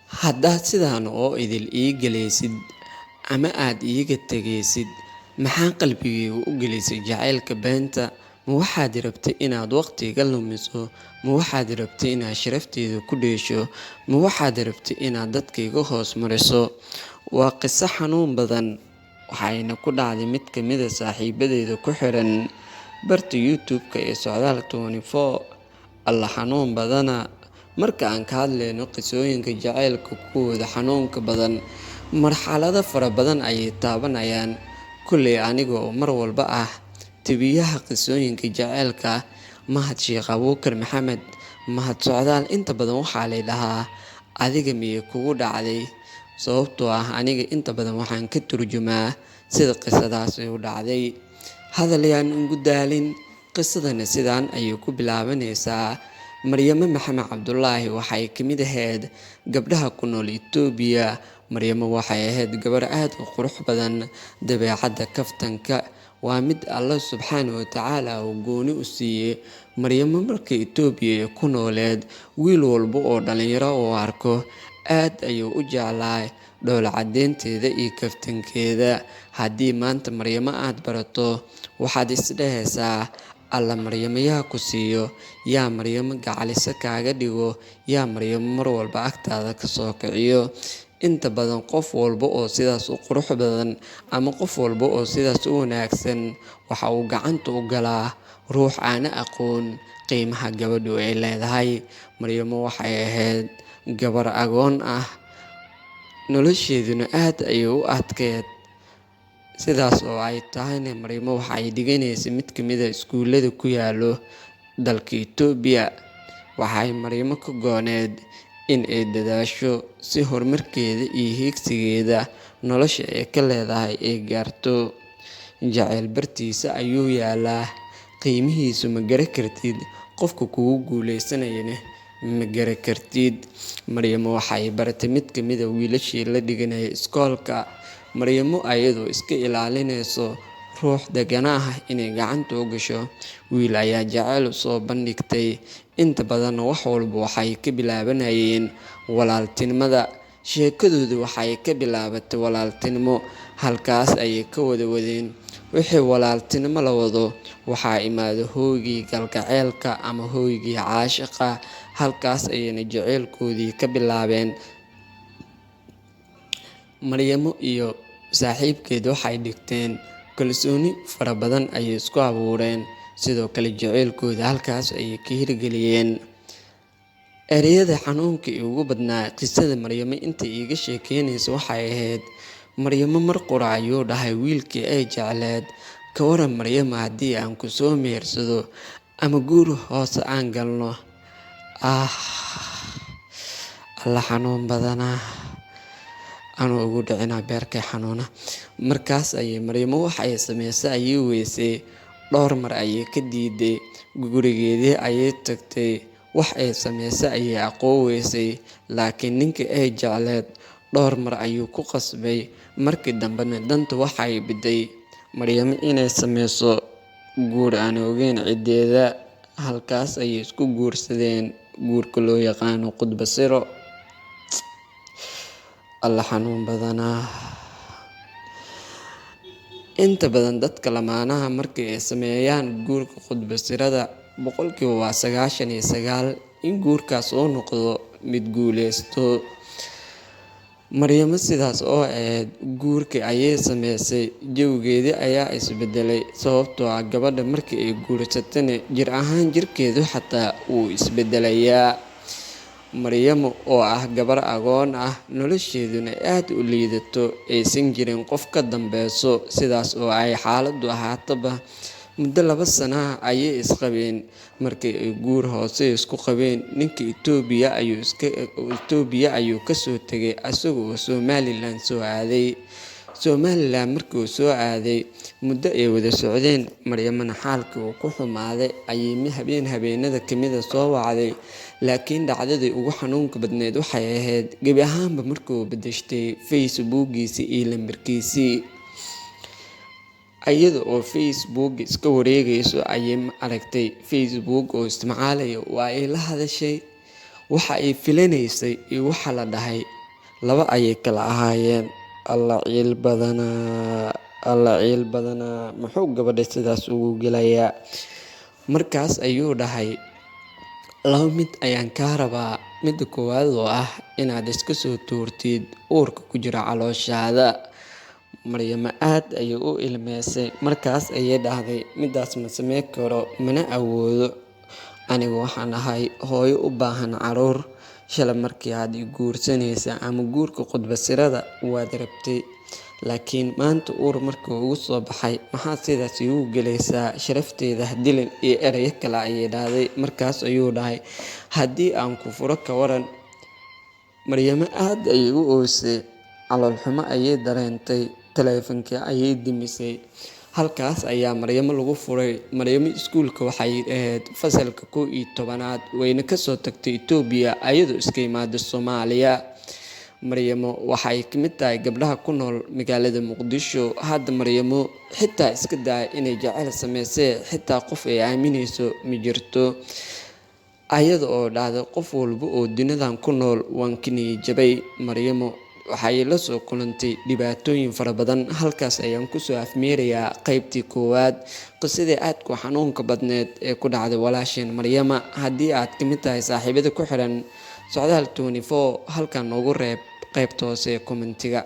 Haddaad sidaan oo idil ii gelaysid ama aad iiga tegaysid, maxaa qalbigayga u gelisay jacaylka beenta? Ma waxaad rabtay inaad waqti iga lumiso? Ma waxaad rabtay inaad sharafteeda ku dheesho? Ma waxaad rabtay inaad dadka iga hoos mariso? Waa qiso xanuun badan, waxayna ku dhacday mid ka mid ah saaxiibadeyda ku xiran barta YouTube-ka ee Socdaal 24. Alla xanuun badana. Marka aan ka hadlayno qisooyinka jacaylka kuwooda xanuunka badan, marxalado fara badan ayay taabanayaan. Kulley aniga oo mar walba ah tabiyaha qisooyinka jacaylka, Mahad Sheekh Abuukar Maxamed, Mahad Socdaal. Inta badan waxaa la dhahaa adiga miyay kugu dhacday? Sababtoo ah aniga inta badan waxaan ka turjumaa sida qisadaasi u dhacday. Hadal yaan ugu daalin, qisadana sidaan ayay ku bilaabanaysaa. Maryamo Maxamed Cabdulaahi waxay ka mid ahayd gabdhaha ku nool Itoobiya. Maryamo waxay ahayd gabar aad u qurux badan, dabeecadda kaftanka waa mid Allah subxaanahu wa tacaala uu gooni u siiyey. Maryamo markay Itoobiya ku nooleed, wiil walba oo dhalinyaro oo arko aad ayuu u jeclaa dhoola cadeynteeda iyo kaftankeeda. Haddii maanta Maryamo aad barato, waxaad isdhehaysaa alla Maryamo yaa ku siiyo, yaa Maryamo gacalisa kaaga dhigo, yaa Maryamo mar walba agtaada ka soo kiciyo. Inta badan qof walba oo sidaas u qurux badan ama qof walba oo sidaas u wanaagsan, waxa uu gacanta u galaa ruux aan aqoon qiimaha gabadhu ay leedahay. Maryamo waxay ahayd gabar agoon ah, nolosheeduna aad ayay u adkeed. Sidaas oo ay tahayna, Maryamo waxay dhiganaysay mid ka mid ah iskuulada ku yaalo dalka Itoobiya. Waxay Maryamo ka gooneed in ay dadaasho si horumarkeeda iyo hiigsigeeda nolosha ay ka leedahay ay gaarto. Jacayl bartiisa ayuu yaalaa, qiimihiisu ma garan kartid, qofka kugu guuleysanayana ma garan kartid. Maryamo waxay baratay mid ka mid ah wiilashii la dhiganayay iskoolka. Maryamo ayadoo iska ilaalinayso ruux degana ah inay gacanta u gasho, wiil ayaa jacayl u soo bandhigtay. Inta badan wax walba waxay ka bilaabanayeen walaaltinimada. Sheekadoodu waxay ka bilaabatay walaaltinimo, halkaas ayay ka wada wadeen. Wixii walaaltinimo la wado, waxaa imaada hooygii galgaceylka ama hooygii caashiqa. Halkaas ayayna jacaylkoodii ka bilaabeen. Maryamo iyo saaxiibkeed waxay dhigteen kalsooni fara badan ayay isku abuureen, sidoo kale jacaylkooda halkaas ayay ka hirgeliyeen. Ereyada xanuunka ugu badnaa qisada Maryamo inta iiga sheekeynaysa waxay ahayd, Maryamo mar qura ayuu dhahay wiilkii ay jecleed, ka waran Maryamo haddii aan ku soo mehersado ama guur hoose aan galno? Alla xanuun badana, anuu ugu dhicinaa beerkay xanuuna. Markaas ayay Maryamo waxay samaysay ayay weysay, dhowr mar ayay ka diiday, gurigeedii ayay tagtay, wax ay samaysay ayay aqoon weysay. Laakiin ninkii ay jecleed dhowr mar ayuu ku qasbay. Markii dambena danta waxay biday Maryamo inay samayso guur aan ogeyn ciddeeda. Halkaas ayay isku guursadeen, guurka loo yaqaano khudba siro. Alla xanuun badana. Inta badan dadka lamaanaha markii ay sameeyaan guurka khudba sirada, boqolkiiba waa 99 in guurkaas uu noqdo mid guuleysto. Maryamo sidaas oo ahayd, guurkii ayay samaysay, jawigeedii ayaa isbedelay. Sababtoo ah gabadha markii ay guursatana jir ahaan jirkeedu xataa wuu isbedelayaa. Maryamo oo ah gabar agoon ah, nolosheeduna aad u liidato, aysan jirin qof ka dambeyso. Sidaas oo ay xaaladdu ahaataba, muddo 2 sano ah ayay isqabeen. Markii ay guur hoose isku qabeen, ninka Itoobiya ayuu ka soo tegay asagoo Somaliland soo aaday. Somaliland markii uu soo aaday, muddo ay wada socdeen, Maryamona xaalkii uu ku xumaaday ayay habeen habeenada ka mid ah soo wacday. Laakiin dhacdadii ugu xanuunka badneed waxay ahayd gebi ahaanba markii uu bedeshtay Facebook-giisii iyo lambarkiisii. Iyada oo Facebook iska wareegayso ayay aragtay Facebook oo isticmaalaya, waa ay la hadashay. Waxa ay filanaysay iyo waxa la dhahay laba ayay kala ahaayeen. Alla ciil badanaa muxuu gabadha sidaas ugu gelayaa? Markaas ayuu dhahay, laba mid ayaan kaa rabaa. Midda koowaad oo ah inaad iska soo tuurtid uurka ku jira calooshaada. Maryamo aad ayay u ilmeysay. Markaas ayay dhahday, midaas ma sameyn karo, mana awoodo. Anigu waxaan ahay hooyo u baahan caruur. Shalay markii aad i guursanaysa ama guurka khudbasirada waad rabtay, laakiin maanta uur markii ugu soo baxay maxaa sidaas igu gelaysaa? Sharafteeda ha dilin iyo erayo kale ayay dhahday. Markaas ayuu dhahay, haddii aan ku furo ka waran? Maryamo aad ayay u ooysay, calool xumo ayay dareentay, taleefankii ayay demisay. Halkaas ayaa Maryamo lagu furay. Maryamo iskuulka waxay ahayd fasalka 11aad, wayna kasoo tagtay Itoobiya ayadoo iska imaaday Soomaaliya. Maryamo waxay ka mid tahay gabdhaha ku nool magaalada Muqdisho. Hadda Maryamo xitaa iska daa inay jacayl sameysay, xitaa qof ay aaminayso ma jirto. Ayada oo dhahday qof walba oo dunidan ku nool waan ka niyad jabay. Maryamo waxay la soo kulantay dhibaatooyin fara badan. Halkaas ayaan kusoo afmeerayaa qaybtii koowaad, qisadii aadka u xanuunka badneed ee ku dhacday walaasheen Maryama. Haddii aad ka mid tahay saaxiibada ku xiran Socdaal 24, halkan noogu reeb qaybta hoose ee kommentiga.